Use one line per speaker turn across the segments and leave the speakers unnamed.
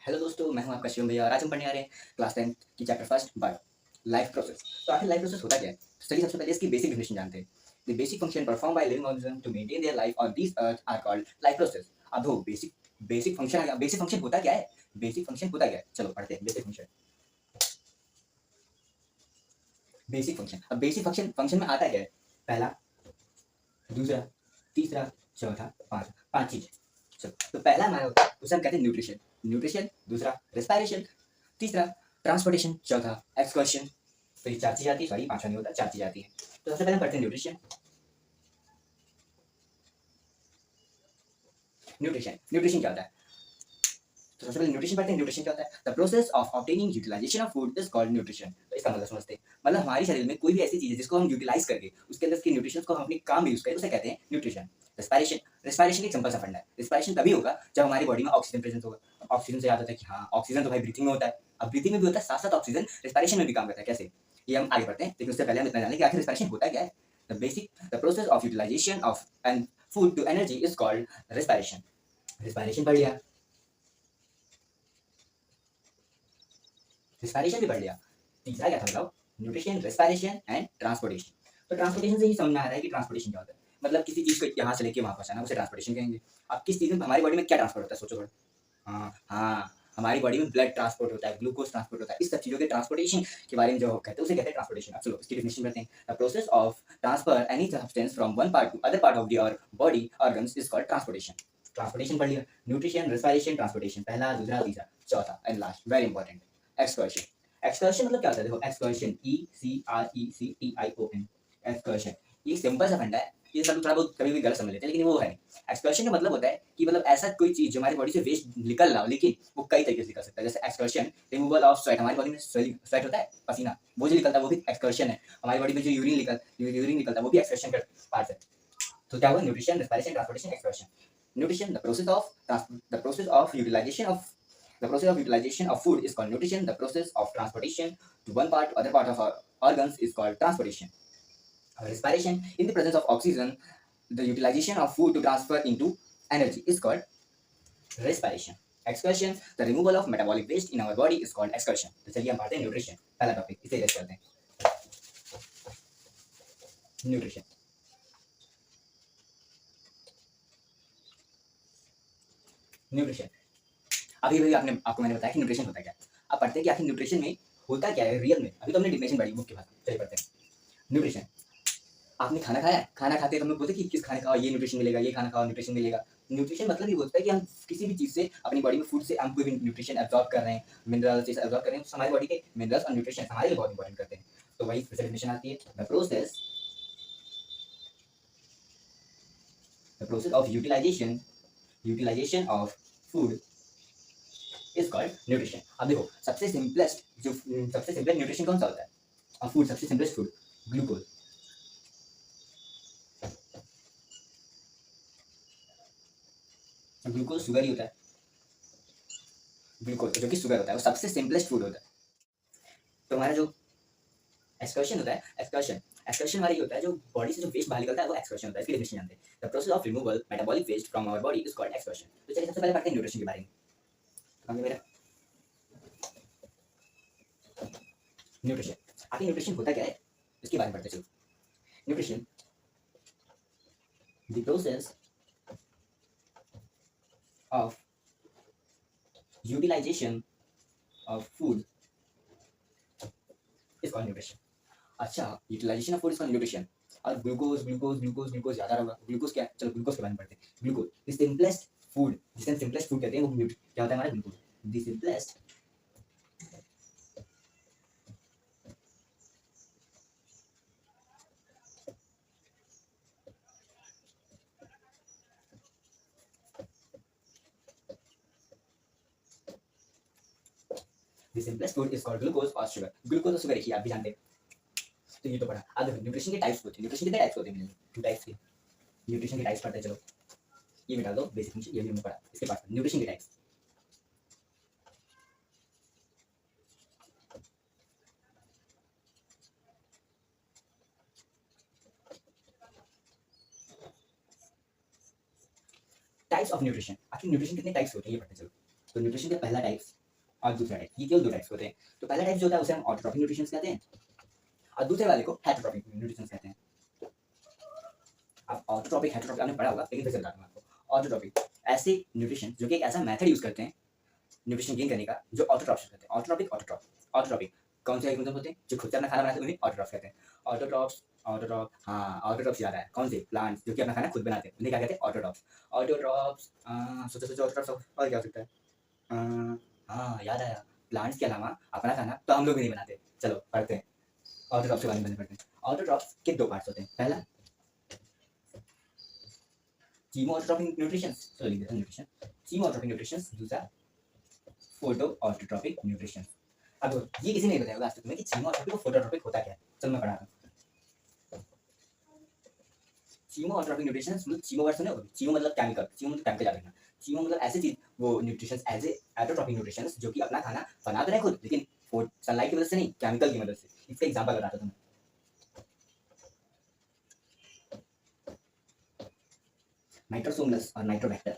Hello दोस्तों, मैं हूं आपका शिवम भैया और आज हम पढ़ने आ रहे हैं क्लास 10 की chapter first bio life process. तो आखिर लाइफ प्रोसेस होता क्या है? तो चलिए सबसे पहले इसकी बेसिक डेफिनेशन जानते हैं। The basic function perform by living organism to maintain their life on this earth are called life process. अब वो बेसिक फंक्शन आ गया। बेसिक फंक्शन होता क्या है? बेसिक फंक्शन होता क्या है? चलो पढ़ते हैं बेसिक फंक्शन। बेसिक फंक्शन, अब बेसिक फंक्शन में आता क्या है? पहला, दूसरा, तीसरा, चौथा, पांच चीज। चलो, तो पहला हमारा होता है उसे हम कहते हैं न्यूट्रिशन। न्यूट्रिशन, दूसरा रेस्पिरेशन, तीसरा ट्रांसपोर्टेशन, चौथा एक्सकर्शन। तो ये चार चीज आती है, सॉरी पांचवा नहीं होता, चार चीज आती है। तो सबसे पहले हम पढ़ते हैं न्यूट्रिशन। न्यूट्रिशन न्यूट्रिशन क्या होता है? तो सबसे पहले न्यूट्रिशन पढ़ते हैं। न्यूट्रिशन क्या होता है? The process of obtaining utilization of food is called nutrition. तो इसका मतलब समझते हैं। मतलब हमारे शरीर में कोई भी ऐसी चीज है जिसको हम यूटिलाइज करके उसके अंदर के न्यूट्रिशन को हम अपने काम में यूज करें, उसे कहते हैं न्यूट्रिशन। रेस्पिरेशन, रेस्पिरेशन एक सिंपल सा फंडा है। रेस्पिरेशन तभी होगा जब हमारी बॉडी में ऑक्सीजन प्रेजेंट होगा। अब ऑक्सीजन से याद आता है कि हाँ, ऑक्सीजन तो भाई ब्रीथिंग में होता है। अब ब्रीथिंग में भी होता है, साथ साथ ऑक्सीजन रेस्पिरेशन में भी काम करता है। कैसे, ये हम आगे बढ़ते हैं, लेकिन उससे पहले हम इतना जान लें कि आखिर रेस्पिरेशन होता क्या है। The process of utilization of and food to energy is called respiration. Respiration पढ़ लिया, रेस्पिरेशन भी पढ़ लिया। तीसरा क्या था बताओ? Nutrition, respiration and transportation. तो ट्रांसपोर्टेशन से ही समझ में आ रहा है कि ट्रांसपोर्टेशन क्या होता है। मतलब किसी चीज को यहाँ से लेके वहां पहुंचाना, उसे ट्रांसपोर्टेशन कहेंगे। अब किस चीज में हमारी बॉडी में क्या ट्रांसपोर्ट होता है, सोचो थोड़ा। हाँ हाँ, हमारी बॉडी में ब्लड ट्रांसपोर्ट होता है, ग्लूकोज ट्रांसपोर्ट होता है। इस सब चीजों के ट्रांसपोर्टेशन के बारे में जो कहते हैं उसे कहते हैं ट्रांसपोर्टेशन। अब चलो इसकी डेफिनेशन करते हैं। The process of transfer any substance from one part two other part of your body organs is called transportation. Transportation पढ़ लिया, न्यूट्रिशन, रेस्पिरेशन, ट्रांसपोर्टेशन, पहला, दूसरा, तीसरा, चौथा and last very important, excursion. Excursion मतलब क्या होता है? देखो, एक्सकर्शन, ECRECTION, एक्सकर्शन, ये सिंपल सा फंडा है। ये सब थोड़ा बहुत कभी भी गलत समझ लेते हैं, लेकिन वो है नहीं। एक्सकर्शन का मतलब होता है कि मतलब ऐसा कोई चीज जो हमारी बॉडी से वेस्ट निकल रहा हो, लेकिन वो कई तरीके से निकल सकता है। जैसे एक्सकर्शन, रिमूवल ऑफ स्वेट, हमारी बॉडी में स्वेट होता है, पसीना, वो जो निकलता है वो भी एक्सकर्शन है। हमारी बॉडी में जो यूरिन निकलता है वो भी एक्सकर्शन का पार्ट है। तो क्या हुआ? Nutrition, respiration, transportation, excursion. Nutrition, the process of utilization of the process of utilization of food is called nutrition. The process of transportation to one part to other part of our organs is called transportation. Respiration, in the presence of oxygen, the utilization of food to transfer into energy is called respiration. Excursion, the removal of metabolic waste in our body is called excursion. तो चलिए हम पढ़ते हैं nutrition, पहला topic, इसे rest करते हैं। Nutrition, nutrition, अभी भी आपने आपको मैंने बताया कि न्यूट्रिशन होता क्या है। अब पढ़ते हैं कि आखिर न्यूट्रिशन में होता क्या है रियल में। अभी तो हमने डिफिनेशन पढ़ी बुक के भाषा, चलिए पढ़ते हैं। न्यूट्रिशन, आपने खाना खाया, खाना खाते हैं तो हम लोग बोलते हैं कि किस खाने खाओ ये न्यूट्रिशन मिलेगा, ये खाना खाओ न्यूट्रिशन मिलेगा। न्यूट्रिशन मतलब ये होता है कि हम किसी भी चीज से अपनी बॉडी में फूड से हम कोई भी न्यूट्रिशन एब्जॉर्ब कर रहे हैं, मिनरल्स जैसे एब्जॉर्ब कर रहे हैं, तो हमारी बॉडी के मिनरल्स और न्यूट्रिशन हमारे लिए बहुत इंपॉर्टेंट करते हैं। तो वही डेफिनेशन आती है, the process of utilization of food is called nutrition. अब देखो, सबसे सिंपलेस्ट न्यूट्रिशन कौन सा होता है? और फूड, सबसे simplest food glucose. Glucose sugar ही होता है। ग्लूकोज जो कि शुगर होता है, वो सबसे सिंपलेस्ट फूड होता है। तो हमारा जो एक्सकर्शन होता है, एक्सकर्शन वाला ये होता है, जो बॉडी से जो वेस्ट बाहर निकलता है वो एक्सकर्शन होता है। इसकी डेफिनेशन जानते हैं। The process of removal metabolic waste from our body is called excretion. तो चलिए सबसे पहले पढ़ते हैं न्यूट्रिशन के बारे में। तो मेरा न्यूट्रिशन, आखिर न्यूट्रिशन होता क्या है इसके बारे में पढ़ते चलो। Nutrition, the process of utilization of food is called nutrition. अच्छा, utilization of food is called nutrition. और ग्लूकोज ग्लूकोज ग्लूकोज ग्लूकोज याद आ रहा होगा। ग्लूकोज क्या है? चलो ग्लूकोज के बारे में पढ़ते हैं। ग्लूकोज, द सिंपलेस्ट फूड, जिसे हम सिंपलेस्ट फूड कहते हैं, वो क्या होता है हमारा? Glucose, the simplest food is called glucose और शुगर। ग्लूकोज और शुगर एक ही, आप भी जानते हैं। तो ये तो पढ़ा। अब देखो न्यूट्रिशन के टाइप्स होते हैं। न्यूट्रिशन कितने टाइप्स होते हैं? टू टाइप्स के न्यूट्रिशन के टाइप्स पढ़ते हैं। चलो ये मिटा दो, बेसिक फंक्शन ये भी हमने पढ़ा। इसके बाद न्यूट्रिशन के टाइप्स। टाइप्स ऑफ न्यूट्रिशन, आखिर न्यूट्रिशन कितने टाइप्स होते हैं ये पढ़ते चलो। तो न्यूट्रिशन के पहला टाइप्स और दूसरा टाइप, ये केवल दो टाइप्स होते हैं। तो पहला टाइप जो होता है उसे हम ऑटोट्रॉपिक न्यूट्रिशन कहते हैं और दूसरे वाले को हेटरोट्रॉपिक न्यूट्रिशन कहते हैं। अब ऑटोट्रॉपिक हेटरोट्रॉपिक आपने पढ़ा होगा, लेकिन फिर से बता दूं आपको। ऑटोट्रॉपिक ऐसे न्यूट्रिशन जो कि एक ऐसा मेथड यूज करते हैं न्यूट्रिशन गेन करने का जो ऑटोट्रॉप्स कहते हैं। ऑटोट्रॉपिक ऑटोट्रॉपिक कौन से मतलब होते हैं जो खुद से अपना खाना बनाते हैं उन्हें ऑटोट्रॉप्स कहते हैं। ऑटोट्रॉप हाँ ऑटोट्रॉप्स याद आया, कौन से प्लांट्स जो कि अपना खाना खुद बनाते हैं उन्हें क्या कहते हैं ऑटोट्रॉप्स। ऑटोट्रॉप्स सोचो ऑटोट्रॉप्स और क्या हो सकता है, हाँ याद आया, प्लांट्स के अलावा अपना खाना तो हम लोग भी नहीं बनाते। चलो पढ़ते हैं ऑटोट्रॉप्स के बारे में पढ़ते हैं। ऑटोट्रॉप्स के दो पार्ट्स होते हैं, पहला चीमोट्रॉपिक न्यूट्रिशन, चलो लिख देते हैं न्यूट्रिशन, चीमोट्रॉपिक न्यूट्रिशन, दूसरा फोटो ऑटोट्रॉपिक न्यूट्रिशन। अब ये किसी ने नहीं बताया होगा आज तक तुम्हें कि चीमोट्रॉपिक और फोटोट्रॉपिक होता क्या है। चलो मैं पढ़ा रहा हूँ। चीमोट्रॉपिक न्यूट्रिशन मतलब चीमो वर्ड सुने होगे, चीमो मतलब केमिकल, चीमो मतलब केमिकल याद रखना। चीमो मतलब ऐसी चीज, वो nutrition as a autotrophic nutrition जो कि अपना खाना बना तो रहे खुद, लेकिन सनलाइट की मदद से नहीं, केमिकल की मदद से। इसका एग्जांपल बताता हूँ। नाइट्रोसोमस और नाइट्रोबैक्टर,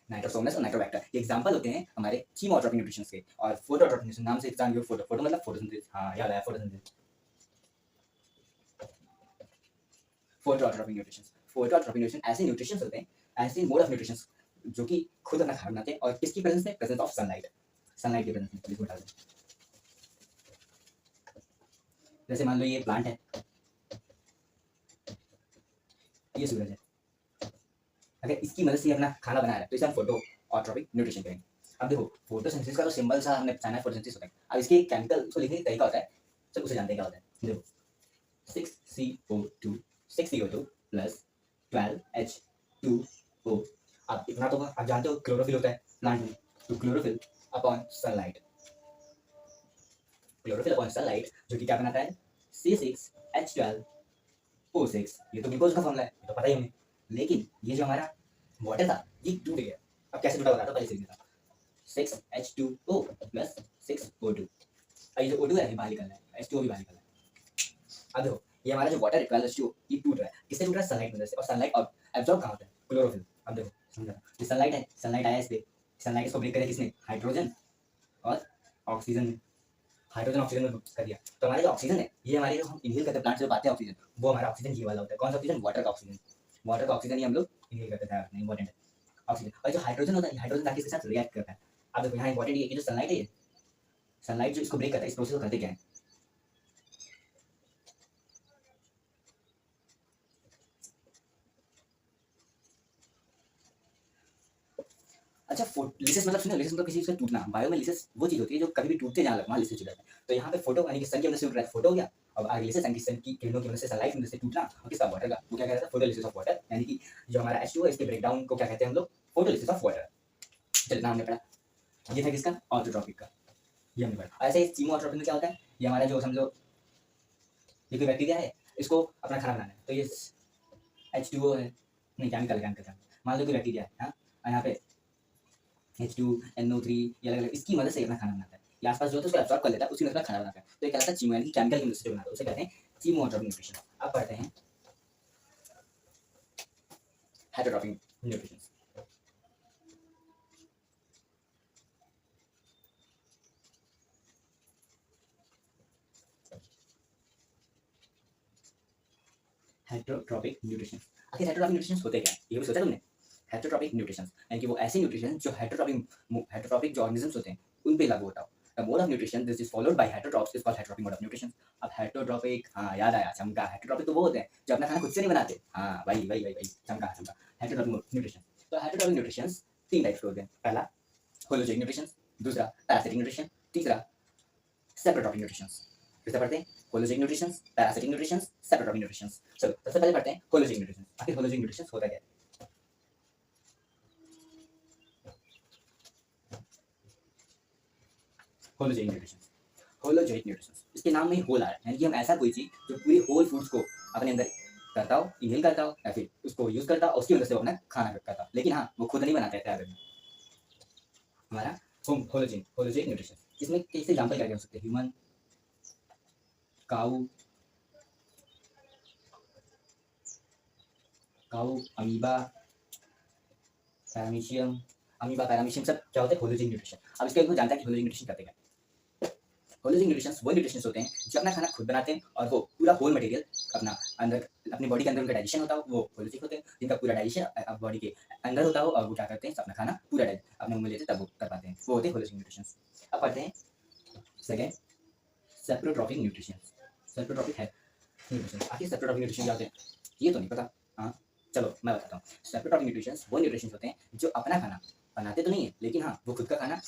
नाइट्रोसोमस और नाइट्रोबैक्टर ये एग्जांपल होते हैं हमारे चीमोट्रॉपिक न्यूट्रिशन के। और फोटोट्रॉपिक न्यूट्रिशन नाम से जान लो, फोटो फोटो मतलब फोटोसिंथेसिस, हाँ याद आया photosynthesis. Phototropic nutrition, phototropic nutrition ऐसे न्यूट्रिशन होते हैं, ऐसे मोड ऑफ न्यूट्रिशन जो कि खुद अपना खाना बनाते हैं और किसकी प्रेजेंस में, प्रेजेंस ऑफ सनलाइट, सनलाइट की प्रेजेंस में। इसको उठा दें, जैसे मान लो ये प्लांट है, ये सूरज है, अगर इसकी मदद से अपना खाना बना रहा है तो इसे हम फोटो ऑट्रॉपिक न्यूट्रिशन करेंगे। अब देखो फोटोसिंथेसिस का तो सिंबल सा हमने पहचाना है, फोटोसिंथेसिस होता है। अब इसके केमिकल को लिखने का तरीका होता है, चलो उसे जानते हैं क्या होता है। देखो 6CO2 6CO2 प्लस 12H2O। अब इतना तो आप जानते हो क्लोरोफिल होता है प्लांट में, तो chlorophyll upon sunlight, chlorophyll upon sunlight जो कि क्या बनाता है C6H12O6। ये तो ग्लूकोज का फॉर्मूला है, ये तो पता ही हमें। लेकिन ये जो हमारा वाटर था ये टूट गया। अब कैसे टूटा बताता हूँ, पहले से लिख देता हूँ। 6H2O प्लस 6O2, अब ये जो O2 है ये बाहर निकलना है, H2O भी बाहर निकलना है। अब देखो ये हमारा जो वाटर है 12H2O ये टूट रहा है, किससे टूट रहा है, सनलाइट की वजह से। और सनलाइट अब एब्जॉर्ब कहाँ होता है, क्लोरोफिल। अब देखो समझा, ये सनलाइट है, सनलाइट आया इस पे, सनलाइट इसको ब्रेक करेगा किसने, हाइड्रोजन और ऑक्सीजन ने। हाइड्रोजन ऑक्सीजन में कर दिया, तो हमारे जो ऑक्सीजन है ये हमारे जो हम इनहेल करते हैं प्लांट से पाते हैं ऑक्सीजन, वो हमारा ऑक्सीजन ये वाला होता है। कौन सा ऑक्सीजन, वाटर का ऑक्सीजन। वाटर का ऑक्सीजन ही हम लोग इनहेल करते हैं, इंपॉर्टेंट है ऑक्सीजन। और जो हाइड्रोजन होता है, हाइड्रोजन जाके इसके साथ रिएक्ट करता है। अब देखो यहाँ इंपॉर्टेंट ये जो सनलाइट है, ये सनलाइट जो इसको ब्रेक करता है, इस प्रोसेस को करते क्या है। अच्छा लिसिस मतलब सुनो, लिसिस मतलब किसी चीज का टूटना। बायो में लिसिस वो चीज होती है जो कभी भी टूटते जाने लगे, वहाँ लिसिस हो जाता है। तो यहाँ पे फोटो यानी कि सन की वजह से टूट रहा है, फोटो हो गया। अब आगे लिसिस यानी कि सन की किरणों की वजह से, सनलाइट की वजह से टूटना, और किसका, वाटर का। वो क्या कहता है, फोटोलिसिस ऑफ वाटर। यानी कि जो हमारा H2O है इसके ब्रेकडाउन को क्या कहते हैं हम लोग, फोटोलिसिस ऑफ वाटर। चलिए नाम हमने पढ़ा, ये था किसका, ऑटोट्रॉपिक का, ये हमने पढ़ा। ऐसे चीमोट्रॉपिक में क्या होता है, ये हमारा जो समझो ये कोई बैक्टीरिया है, इसको अपना खाना बनाना है, तो ये H2O है, नहीं केमिकल केमिकल, मान लो कोई बैक्टीरिया है, हाँ यहाँ पे H2NO3 ये अलग अलग इसकी मदद से अपना खाना बनाता है। ये आसपास जो होता है उसको एब्जॉर्ब कर लेता है, उसी में अपना खाना बनाता है। तो ये कहलाता है चीमो, यानी कि केमिकल की मदद से जो बनाता है उसे कहते हैं चीमोट्रॉपिक न्यूट्रिशन। अब पढ़ते हैं हेटरोट्रॉपिक न्यूट्रिशन। हेटरोट्रॉपिक न्यूट्रिशन, आखिर हेटरोट्रॉपिक न्यूट्रिशन होते क्या है, ये भी सोचा तुमने। हेटरोट्रॉपिक न्यूट्रिशन यानी कि वो ऐसे न्यूट्रिशन जो हेटरोट्रॉपिक जो ऑर्गेनिजम्स होते हैं उन पे लागू होता हो। The mode of nutrition this is followed by heterotrophs is called heterotropic mode of nutrition। अब हेटरोट्रॉपिक, हाँ याद आया, चमका। हेटरोट्रॉपिक तो वो होते हैं जो अपना खाना खुद से नहीं बनाते, हाँ वही वही वही वही, चमका चमका। हेटरोट्रॉपिक न्यूट्रिशन, तो हेटरोट्रॉपिक न्यूट्रिशन तीन टाइप्स के होते हैं। पहला होलोजेनिक न्यूट्रिशन, दूसरा पैरासिटिक न्यूट्रिशन, तीसरा सेप्रोट्रॉपिक न्यूट्रिशन। फिर से पढ़ते हैं, holozoic nutrition, parasitic nutrition, saprotrophic nutrition. चलो सबसे पहले पढ़ते हैं होलोजेनिक न्यूट्रिशन। आखिर होलोजेनिक न्यूट्रिशन होता क्या है। होलोजेनिक न्यूट्रिशन, होलोजेनिक न्यूट्रिशन इसके नाम में ही होल आ रहा है, यानी कि हम ऐसा कोई चीज जो पूरी होल फूड्स को अपने अंदर करता हो, इनहेल करता हो, या फिर उसको यूज करता हो, उसकी वजह से वो अपना खाना करता हो। लेकिन हाँ वो खुद नहीं बनाता है तैयार करना। हमारा होलोजेनिक होलोजेनिक न्यूट्रिशन, इसमें कैसे एग्जांपल क्या क्या हो सकते हैं, ह्यूमन, काऊ, काऊ, अमीबा, पैरामीशियम, अमीबा, पैरामीशियम सब क्या होते हैं? होलोजिन न्यूट्रिशन। अब इसके को जानता है कि होलोजिन न्यूट्रिशन करते क्या है? होलोजिन न्यूट्रिशंस वो न्यूट्रिशंस होते हैं जो अपना खाना खुद बनाते हैं और वो पूरा होल मटेरियल अपना अंदर अपनी बॉडी के अंदर उनका डाइजेशन होता हो, वो होलोजिक होते हैं। जिनका पूरा डाइजेशन बॉडी के अंदर होता हो और वो क्या करते हैं? अपना खाना पूरा अपने मुंह में लेते हैं, तब वो कर पाते हैं, वो होते हैं होलोजिक न्यूट्रिशंस। अब पढ़ते हैं सेकंड, सेप्रोट्रॉपिक न्यूट्रिशन। सेप्रोट्रॉपिक है न्यूट्रिशन। आखिर सेप्रोट्रॉपिक न्यूट्रिशन क्या होते हैं? ये तो नहीं पता। हाँ, चलो मैं बताता हूँ। सेप्रोट्रॉपिक न्यूट्रिशंस वो न्यूट्रिशंस होते हैं जो अपना खाना बनाते तो नहीं है, लेकिन हाँ वो खुद का खाना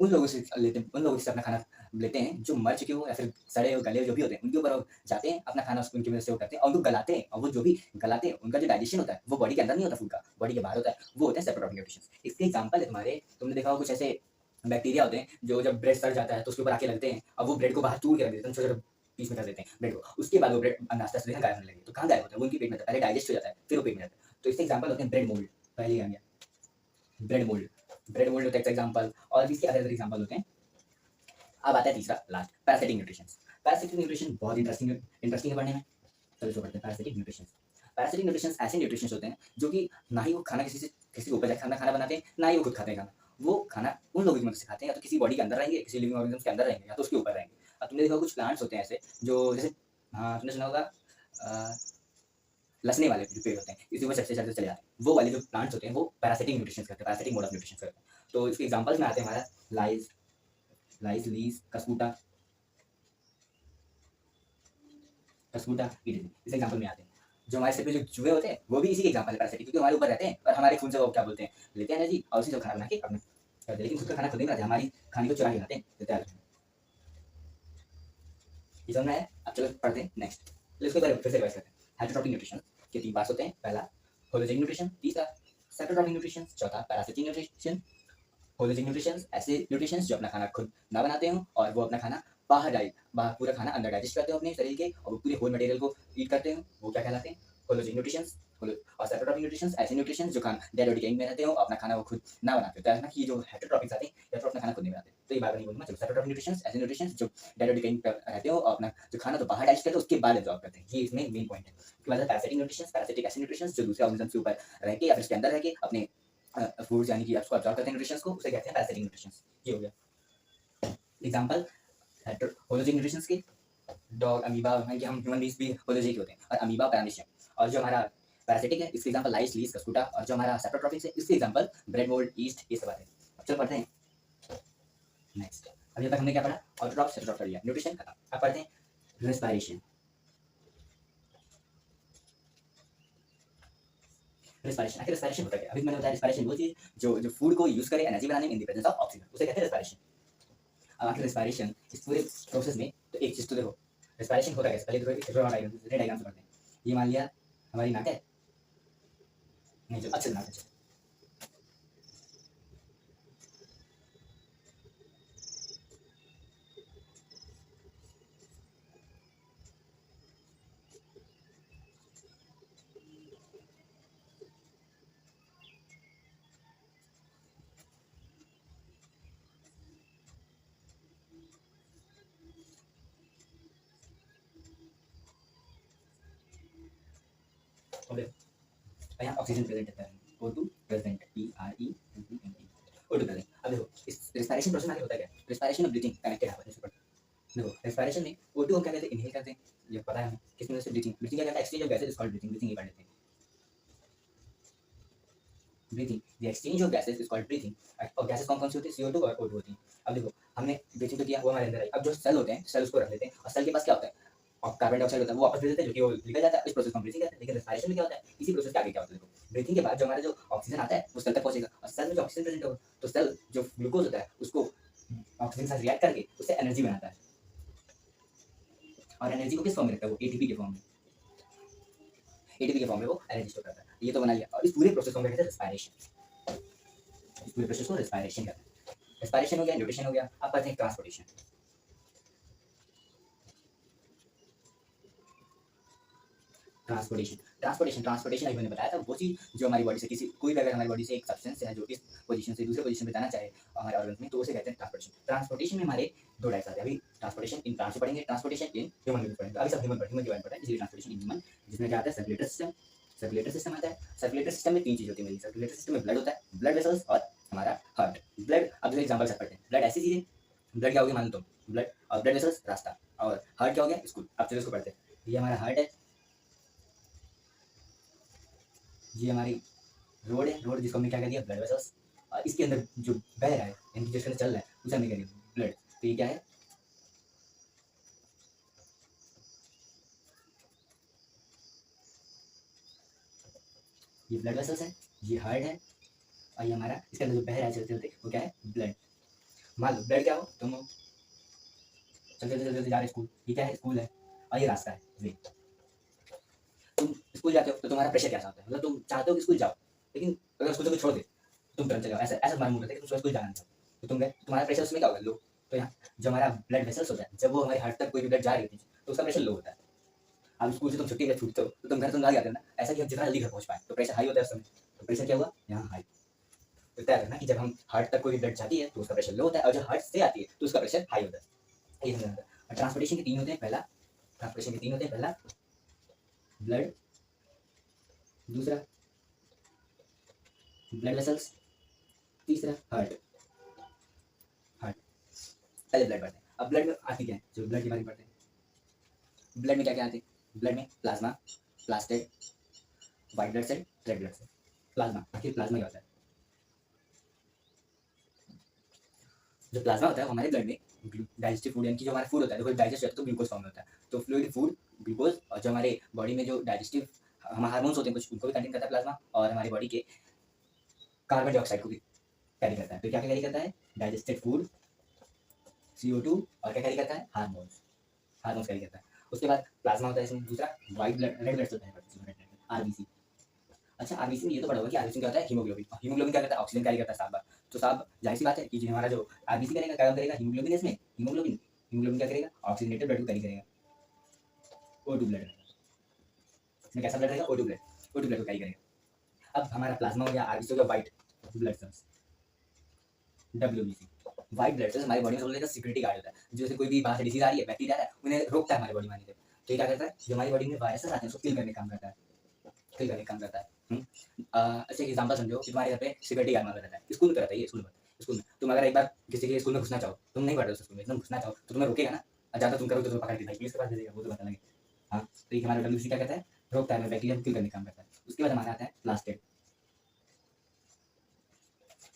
उन लोगों से लेते हैं, उन लोगों से अपना खाना लेते हैं जो मर चुके हो या फिर सड़े हो गले हो जो भी होते हैं, उनके ऊपर वो जाते हैं, अपना खाना उनकी वजह से वो करते हैं और उनको गलाते हैं, और वो जो भी गलाते हैं उनका जो डाइजेशन होता है वो बॉडी के अंदर नहीं होता, फूड का बॉडी के बाहर होता है, वो होते हैं सेप्रोट्रॉपिक न्यूट्रिशंस। इसके एग्जांपल है तुम्हारे, तुमने देखा होगा कुछ ऐसे बैक्टीरिया होते हैं जो जब ब्रेड सड़ जाता है तो उसके ऊपर आके लगते हैं और वो ब्रेड को बाहर चूर के रख देते हैं, छोटे-छोटे पीस में कर देते हैं ब्रेड को। उसके बाद वो ब्रेड नाश्ता से गायब होने लगेगी। तो कहाँ गायब होता है? वो उनके पेट में पहले डाइजेस्ट हो जाता है, फिर वो पेट में जाता है। तो इसके एग्जांपल होते हैं ब्रेड मोल्ड, पहले ही आ गया ब्रेड मोल्ड। ब्रेड मोल्ड होता है एग्जांपल, और भी इसके अदर एग्जांपल होते हैं। अब आता है तीसरा last, parasitic nutrition. Parasitic nutrition बहुत इंटरेस्टिंग है पढ़ने में। चलो इसको पढ़ते हैं। Parasitic nutrition. पैरासिटिक न्यूट्रिशन ऐसे न्यूट्रिशन होते हैं जो कि ना ही वो खाना किसी के ऊपर जाकर खाना बनाते हैं, ना ही वो खुद खाते हैं खाना। वो खाना उन लोगों की मदद से खाते हैं, या तो किसी बॉडी के अंदर रहेंगे, किसी लिविंग ऑर्गेनिज्म के अंदर रहेंगे, या तो उसके ऊपर रहेंगे। अब तुमने देखा कुछ प्लांट्स होते हैं ऐसे जो जैसे, हाँ तुमने सुना होगा लसने वाले जो पेड़ होते हैं, इसी में चलते चलते चले जाते हैं, वो वाले जो प्लांट्स होते हैं वो पैरासिटिक न्यूट्रिशन करते हैं, पैरासिटिक मोड ऑफ न्यूट्रिशन करते हैं। तो इसके एग्जांपल्स में आते हैं हमारा लाइज, लीज, कस्कूटा, ईडन, इस एग्जांपल में आते हैं। जो हमारे सिर पे जो चूहे होते हैं वो भी इसी के एग्जांपल है पैरासिटिक, क्योंकि हमारे ऊपर रहते हैं और हमारे खून से वो क्या बोलते हैं, लेते हैं एनर्जी और उसी से खाना बना के अपने करते हैं, लेकिन खुद का खाना खुद नहीं बनाते, हमारी खाने को चुरा के खाते हैं, देते हैं। ये समझ में आया? अब चलो पढ़ते हैं नेक्स्ट। इसको फिर से रिवाइज करते हैं। हेटेरोट्रॉपिक न्यूट्रिशन के तीन पार्ट्स होते हैं। पहला होलोजिक न्यूट्रिशन, तीसरा सेप्रोट्रॉपिक न्यूट्रिशन, चौथा पैरासिटिक न्यूट्रिशन। होलोजिक न्यूट्रिशन ऐसे न्यूट्रिशन जो अपना खाना खुद ना बनाते हो और वो अपना खाना बाहर पूरा खाना अंदर डाइजेस्ट करते हो अपने शरीर के, और वो पूरे होल मटेरियल को ईट करते हो, वो क्या कहलाते हैं? होलोजिक न्यूट्रिशन। और सेप्रोट्रॉपिक न्यूट्रिशन ऐसे न्यूट्रिशन जो खाना डेड बॉडी में रहते हो, अपना खाना वो खुद ना बनाते हो। तो ऐसा कि जो हेटेरोट्रॉपिक आते हैं या तो अपना खाना खुद नहीं बनाते। तो ये बात नहीं बोलूंगा। चलो सेप्रोट्रॉपिक न्यूट्रिशन ऐसे न्यूट्रिशन जो डेड बॉडी में रहते हो और अपना जो खाना तो बाहर डाइजेस्ट करते हो उसके बाद एब्जॉर्ब करते हैं, ये इसमें मेन पॉइंट है। उसके बाद पैरासिटिक न्यूट्रिशन, पैरासिटिक ऐसे न्यूट्रिशन जो दूसरे ऑर्गेनिज्म के ऊपर रह के या फिर उसके अंदर रह के अपने फूड्स यानी कि उसको अब्जॉर्ब करते हैं न्यूट्रिशंस को, उसे कहते हैं पैरासिटिक न्यूट्रिशंस। ये हो गया एग्जांपल होलोजिक न्यूट्रिशंस के। डॉग, अमीबा, कि हम ह्यूमन बींग्स भी होलोजिक होते हैं, और अमीबा पैरामीशियम। और जो हमारा पैरासिटिक है इसके एग्जांपल लाइस, लीज, कस्कुटा, और जो हमारा सेप्रोट्रॉपिक है इसके एग्जांपल ब्रेड मोल्ड, ईस्ट, ये सब आते हैं। अब चलो पढ़ते हैं नेक्स्ट। अभी तक हमने क्या पढ़ा? ऑटोट्रॉप, सेप्रोट्रॉप कर लिया, न्यूट्रिशन खत्म। अब पढ़ते हैं रेस्पिरेशन। रेस्पिरेशन, आखिर रेस्पिरेशन होता क्या? अभी मैंने बताया रेस्पिरेशन वो चीज जो फूड को यूज करे एनर्जी बनाने में in the presence of oxygen, उसे कहते हैं रेस्पिरेशन। अब आखिर रेस्पिरेशन इस पूरे प्रोसेस में तो एक चीज तो देखो, रेस्पिरेशन होता कैसे? पहले तो डायग्राम से पढ़ते हैं। ये मान लिया हमारी नाक है, नहीं जो अच्छे नाक है, यहाँ ऑक्सीजन प्रेजेंट है, O2 present, PRESENT, O2 present. अब देखो इस रेस्पिरेशन प्रोसेस में होता है क्या? रेस्पिरेशन और ब्रीथिंग कनेक्टेड है आपस में। देखो रेस्पिरेशन में O2 हम क्या कहते हैं? इनहेल करते हैं, ये पता है हमें। किस में से ब्रीथिंग, ब्रीथिंग क्या कहता है? Exchange of gases is called breathing, breathing ये पढ़ लेते हैं। Breathing, the exchange of gases is called breathing. और गैसेस कौन-कौन सी होती है? CO2 और O2 होती हैं। अब देखो हमने ब्रीथिंग तो किया, वो हमारे अंदर आई। अब जो सेल होते हैं, सेल उसको रख लेते हैं, और सेल के पास क्या होता है? और कार्बन डाइऑक्साइड होता है, वो वापस भेज देते हैं, जो कि वो निकल जाता है। इस प्रोसेस को हम ब्रीथिंग कहते हैं। लेकिन रेस्पिरेशन में क्या होता है? इसी प्रोसेस के आगे क्या होता है? देखो ब्रीथिंग के बाद जो हमारा जो ऑक्सीजन आता है वो सेल तक पहुंचेगा, और सेल में जो ऑक्सीजन प्रेजेंट होगा तो सेल जो ग्लूकोज होता है उसको ऑक्सीजन के साथ रिएक्ट करके उससे एनर्जी बनाता है, और एनर्जी को किस फॉर्म में रखता है? वो एटीपी के फॉर्म में, एटीपी के फॉर्म में वो एनर्जी स्टोर करता है। ये तो बना लिया। और इस पूरे प्रोसेस को हम कहते हैं रेस्पिरेशन। इस पूरे प्रोसेस को रेस्पिरेशन कहते हैं। रेस्पिरेशन हो गया, न्यूट्रिशन हो गया। अब करते हैं ट्रांसपोर्टेशन। ट्रांसपोर्टेशन अभी मैंने बताया था, वो चीज़ जो हमारी बॉडी से किसी कोई भी अगर हमारी बॉडी से एक सब्सटेंस है जो इस पोजीशन से दूसरे पोजीशन पे जाना चाहे हमारे ऑर्गन्स में, तो उसे कहते हैं ट्रांसपोर्टेशन। ट्रांसपोर्टेशन में हमारे दो टाइप्स आते हैं। अभी ट्रांसपोर्टेशन इन प्लांट्स पढ़ेंगे, ट्रांसपोर्टेशन इन ह्यूमन में पढ़ेंगे। अभी सब ह्यूमन के बारे में पढ़ा है, इसलिए ट्रांसपोर्टेशन इन ह्यूमन, जिसमें क्या आता है? सर्कुलेटरी सिस्टम, सर्कुलेटरी सिस्टम आता है। सर्कुलेटरी सिस्टम में तीन चीज होती है मेरी। सर्कुलेटरी सिस्टम में ब्लड होता है, ब्लड वेसल्स और हमारा हार्ट। ब्लड, अब जैसे एग्जांपल से पढ़ते हैं। ब्लड ऐसी चीज है, ब्लड क्या हो गया मान लो तुम, ब्लड और ब्लड वेसल्स रास्ता, और हार्ट क्या हो गया स्कूल। अब चलो इसको पढ़ते हैं। ये हमारा हार्ट है, ये हमारी रोड है, रोड जिसको हमने क्या कर दिया ब्लड वेसल्स, और इसके अंदर जो बह रहा है यानी जिसके अंदर चल रहा है उसे हमने क्या दिया ब्लड। तो ये क्या है, ये ब्लड वेसल्स है, ये हार्ट है, और ये हमारा इसके अंदर जो बह रहा है चलते चलते वो क्या है ब्लड। मान लो ब्लड क्या हो, तुम चलते चलते चलते जा रहे स्कूल, ये क्या है स्कूल है, और ये रास्ता है वे। तुम स्कूल जाते हो तो तुम्हारा प्रेशर क्या होता है, मतलब तुम चाहते हो कि स्कूल जाओ, लेकिन अगर स्कूल से छोड़ दे तुम तुरंत चले जाओ, ऐसा ऐसा तुम्हारा मूड होता है कि तुम स्कूल जाना नहीं चाहते, तो तुम गए, तुम्हारा प्रेशर उसमें क्या होगा लो। तो यहाँ जो हमारा ब्लड वेसल्स होता है, जब वो हमारे हार्ट तक कोई भी ब्लड जा रही होती है तो उसका प्रेशर लो होता है। अब स्कूल से तुम छुट्टी में छूटते हो तो तुम घर तुम आ जाते हो ना, ऐसा कि हम जितना जल्दी घर पहुंच पाए तो प्रेशर हाई होता है उस समय। तो प्रेशर क्या हुआ यहाँ हाई। तो तय रखना कि जब हम हार्ट तक कोई ब्लड जाती है तो उसका प्रेशर लो होता है, और जब हार्ट से आती है तो उसका प्रेशर हाई होता है। ये समझना होता है। और ट्रांसपोर्टेशन के तीन होते हैं, पहला ट्रांसपोर्टेशन के तीन होते हैं, पहला ब्लड, दूसरा ब्लड वेसल्स, तीसरा हार्ट। हार्ट पहले ब्लड पढ़ते हैं। अब ब्लड में आती क्या है, जो ब्लड की बारे में पढ़ते हैं। ब्लड में क्या क्या आते हैं, ब्लड में plasma, platelets, white blood cell, red blood cell. Plasma, आखिर प्लाज्मा क्या होता है, जो प्लाज्मा होता है वो हमारे ब्लड में डाइजेस्टिव फूड यानी कि जो हमारा फूड होता है, देखो डाइजेस्ट होता है तो ग्लूकोज फॉर्म में होता है, तो फ्लूइड फूड ग्लूकोज, और जो हमारे बॉडी में जो डाइजेस्टिव हमारे हार्मोन्स होते हैं कुछ, उनको भी कंटेन करता है प्लाज्मा, और हमारी बॉडी के कार्बन डाइऑक्साइड को भी कैरी करता है। तो क्या कैरी करता है, डाइजेस्टेड फूड, CO2, और क्या कैरी करता है हार्मोन्स, हार्मोन्स कैरी करता है। उसके बाद प्लाज्मा होता है इसमें, दूसरा white blood, red blood cell होता है, RBC। अच्छा आरबीसी में ये तो पढ़ा होगा कि आरबीसी क्या होता है, हीमोग्लोबिन। हीमोग्लोबिन क्या करता है, ऑक्सीजन कैरी करता है साफ बार। तो साफ जाहिर सी बात है कि जो हमारा जो आरबीसी करेगा क्या काम करेगा, हीमोग्लोबिन इसमें, हीमोग्लोबिन हीमोग्लोबिन क्या करेगा, ऑक्सीजनेटेड ब्लड को कैरी करेगा, O2 ब्लड। इसमें कैसा ब्लड रहेगा, O2 ब्लड को कैरी करेगा। अब हमारा प्लाज्मा हो गया, आरबीसी हो गया, white blood cells, WBC। White blood cells हमारी बॉडी में सबसे सिक्योरिटी गार्ड होता है, जैसे कोई भी बाहर से डिसीज आ रही है, बैक्टीरिया आ रहा है, उन्हें रोकता है हमारी बॉडी में आने से। तो ये क्या करता है, जो हमारी बॉडी में वायरसेस आते हैं उसको किल करने का काम करता है, किल करने का काम करता है। अच्छा एक एग्जांपल समझो कि तुम्हारे घर पे सिक्योरिटी गार्ड मांगा रहता है, स्कूल में तो रहता है ये, स्कूल में तुम अगर एक बार किसी के स्कूल में घुसना चाहो, तुम नहीं पढ़ रहे हो स्कूल में, तुम घुसना चाहो तो तुम्हें रोकेगा ना, और ज्यादा तुम करोगे तो तुम्हें पकड़ के भाई पुलिस के पास दे देगा, वो तो पता लगे। हाँ तो ये हमारा WBC क्या करता है, रोकता है, बैक्टीरिया को किल करने का काम करता है। उसके बाद हमारा आता है प्लास्टेड।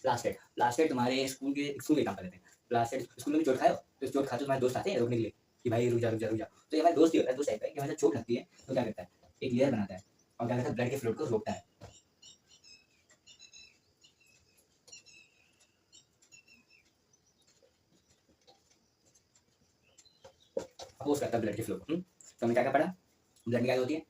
प्लास्टेड तुम्हारे स्कूल के काम कर लेते हैं। प्लास्टेड स्कूल में भी चोट खाए हो तो चोट खाते तुम्हारे दोस्त आते हैं रोकने के लिए कि भाई रुक जा रुक जा रुक जा। तो ये हमारे दोस्त ही होता है, दोस्त टाइप का, कि हमें जब चोट लगती है तो क्या करता है, एक लेयर बनाता है और क्या करता है, ब्लड के फ्लो को रोकता है, अपोज करता है ब्लड के फ्लो को। तो हमने क्या क्या पढ़ा, ब्लड में क्या होती है,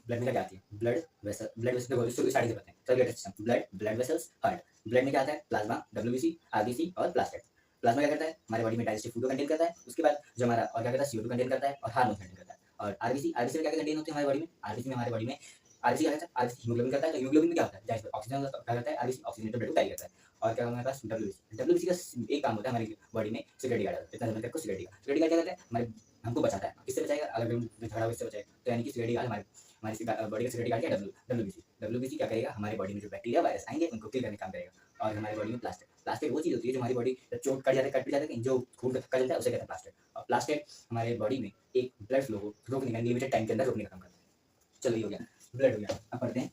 ब्लड में क्या आती है, ब्लड वेसल, ब्लड वेसल को स्टार्टिंग से पढ़ते हैं, circulatory system, blood, blood vessels, heart. Blood में क्या आता है, प्लाज्मा, WBC, RBC और प्लास्टेड। प्लाज्मा क्या करता है, हमारे बॉडी में डाइजेस्टिव फूड को कंटेन करता है। उसके बाद जो हमारा और क्या करता है, CO2 कंटेन करता है और हार्मोन कंटेन करता है। और RBC में क्या क्या कंटेन होते हैं हमारी बॉडी में, RBC में हमारे बॉडी में RBC क्या करता है, RBC हीमोग्लोबिन करता है। तो हीमोग्लोबिन में क्या होता है, जाहिर ऑक्सीजन क्या करता है, RBC ऑक्सीजनेटेड ब्लड को कैरी करता है। और क्या हमारे पास WBC का एक काम होता है हमारी बॉडी में सिक्योरिटी गार्ड, इतना समझ को सिक्योरिटी गार्ड क्या करता है, हमारे हमको बचाता है। किससे बचाएगा, अगर हम झगड़ा हो इससे बचाएगा, तो यानी कि सिक्योरिटी गार्ड हमारे हमारी बॉडी का सिक्योरिटी गार्ड क्या है, WBC क्या करेगा, हमारे बॉडी में जो बैक्टीरिया वायरस आएंगे उनको किल करने का काम करेगा। और हमारी बॉडी में प्लास्टिक वो चीज होती है जो हमारी बॉडी चोट कट जाता है, कट भी जाता है, जो खून कट जाता है उसे कहते हैं प्लास्टिक। और प्लास्टिक हमारे बॉडी में एक ब्लड फ्लो को रोकने का, लिमिटेड टाइम के अंदर रोकने का काम करता है। चलो ये हो गया ब्लड हो गया। अब पढ़ते हैं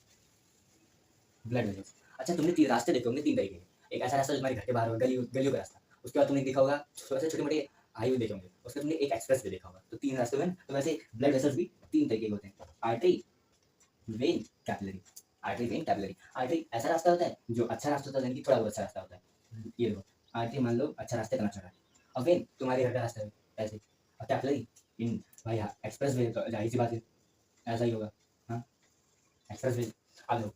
ब्लड वेसल्स। अच्छा तुमने तीन रास्ते देखे होंगे, तीन तरीके के, एक ऐसा रास्ता जो तुम्हारे घर के बाहर होगा, गलियों का रास्ता। उसके बाद तुमने देखा होगा छोटे मोटे हाईवे देखे होंगे, उसके तुमने एक एक्सप्रेस वे देखा होगा। तो तीन रास्ते में, तो वैसे ब्लड वेसल्स भी तीन तरीके के होते हैं, artery, when, capillary. Artery, when, capillary. Artery ऐसा रास्ता होता है जो अच्छा रास्ता होता है, यानी कि थोड़ा बहुत अच्छा रास्ता होता है। ये देखो आर्टरी मान लो अच्छा रास्ता इतना चौड़ा है, और वेन तुम्हारे घर का रास्ता है ऐसे, और कैपिलरी इन भाई हाँ एक्सप्रेस वे तो जाहिर सी बात है ऐसा ही होगा। हाँ एक्सप्रेस वे। अब देखो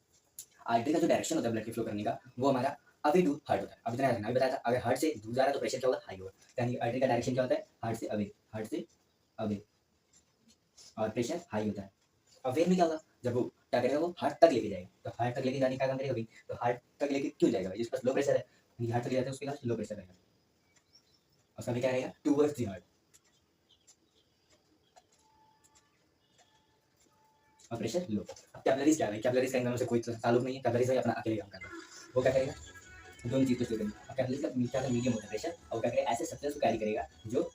आर्टरी का जो डायरेक्शन होता है ब्लड के फ्लो करने का, वो हमारा अवे टू हार्ट होता है। अब इतना अभी बताया था, अगर हार्ट से दूर जा रहा है तो प्रेशर क्या होगा, हाई होगा। यानी आर्टरी का डायरेक्शन क्या होता है, हार्ट से अवे, हार्ट से अवे, और प्रेशर हाई होता है। अब वेन में क्या होगा, जब वो क्या करेगा, वो हार्ट तक लेके जाएगा। तो हार्ट तक लेके जाने का काम करेगा भाई, तो हार्ट तक लेके क्यों जाएगा भाई, जिसके पास लो प्रेशर है, हार्ट तक ले जाता है उसके पास लो प्रेशर रहेगा, उसका भी क्या रहेगा, टूवर्ड्स द हार्ट। और प्रेशर लो। अब कैपिलरीज क्या है? कैपिलरीज का इन दोनों से कोई ताल्लुक नहीं है, कैपिलरीज अपना अकेले काम करता है। वो क्या करेगा? दोनों चीज़ को स्टोर करेगा। अब कैपिलरीज का क्या था, मीडियम होता है प्रेशर, और क्या करेगा, ऐसे सब्सटेंस को कैरी करेगा जो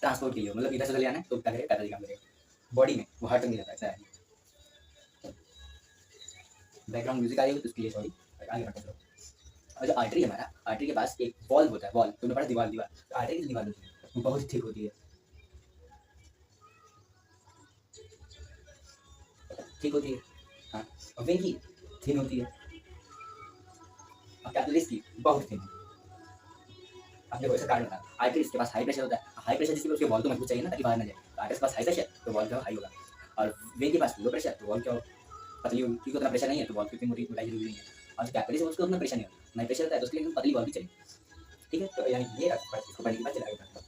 ट्रांसपोर्ट के लिए हो, मतलब इधर से उधर ले आना है तो क्या करेगा, कैपिलरी काम करेगा। बॉडी में वो हार्ट तक नहीं जाता, ऐसा है। बैकग्राउंड म्यूजिक आ रही हो तो उसके लिए सॉरी, आगे बढ़ते चलो। और जो आर्टरी है हमारा, आर्टरी के पास एक वॉल होता है, वॉल तुमने पढ़ा दीवार, दीवार तो आर्टरी की दीवार होती है वो बहुत थिक होती है, ठीक होती है। हाँ, और वेन की थिन होती है, और कैपिलरीज की बहुत थिन है। अब देखो इसका कारण बता, आर्टरीज के पास हाई प्रेशर होता है, हाई प्रेशर जिसके उसके वॉल तो मजबूत चाहिए ना ताकि बाहर ना जाए, तो आर्टरीज के पास हाई प्रेशर तो वॉल क्या हाई होगा, और वेन के पास लो प्रेशर तो वॉल क्या हो, पतली होगी, क्योंकि उतना प्रेशर नहीं है तो वॉल की इतनी मोटी मोटाई जरूरी नहीं है। और जो कैपिलरीज है उसको उतना प्रेशर नहीं होता, नहीं प्रेशर होता है तो उसके लिए पतली वॉल भी चाहिए। ठीक है, तो यानी ये इसको पढ़ने के बाद चला गया।